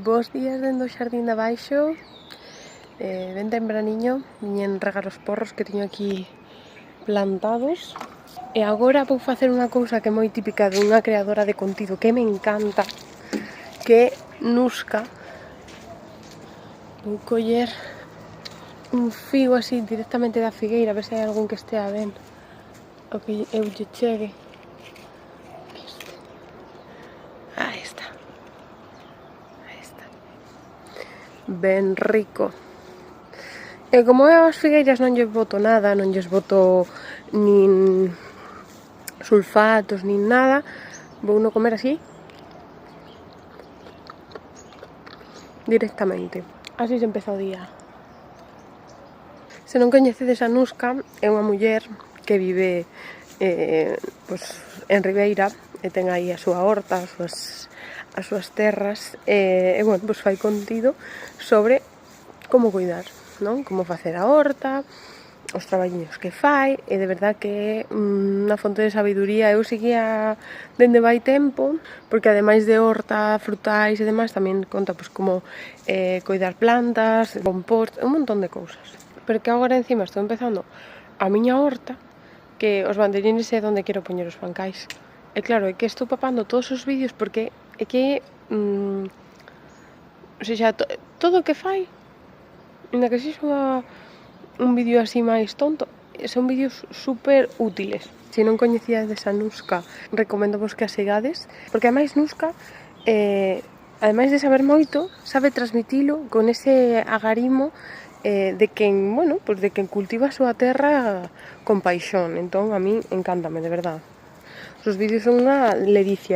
Bos días dentro do xardín de abaixo. Ben tempraniño, viñen regar os porros que teño aquí plantados. E agora vou facer unha cousa que é moi típica dunha creadora de contido que me encanta, que é nusca. Vou coller un figo así directamente da figueira, a ver se hai algún que estea ben o que eu lle chegue. Aí está. Ben rico. E como eu as figueiras non lles boto nada, non lles boto nin sulfatos, nin nada, vou no comer así directamente. Así se empeza o día. Se non coñecedes a Nusca, é unha muller que vive en Ribeira e ten aí a súa horta, as súas terras e bueno, pues fai contido sobre como cuidar, non? Como facer a horta, os traballiños que fai, e de verdad que é unha fonte de sabiduría. Eu seguía dende vai tempo, porque ademais de horta, frutais e demais, tamén conta pues como cuidar plantas, compost, un montón de cousas. Pero que agora encima estou empezando a miña horta, que os banderines é onde quero poñer os pancais. E claro, é que estou papando todos os vídeos porque é que o sea, todo o que fai, ainda que sexa un vídeo así máis tonto, son vídeos super útiles. Se non coñecíades a Nusca, recomendo vos que a sigades, porque ademais Nusca, ademais de saber moito, sabe transmitilo con ese agarimo de quen, bueno, pues de quen cultiva a súa terra con paixón. Entón, a mí encántame, de verdad. Os vídeos son unha ledicia.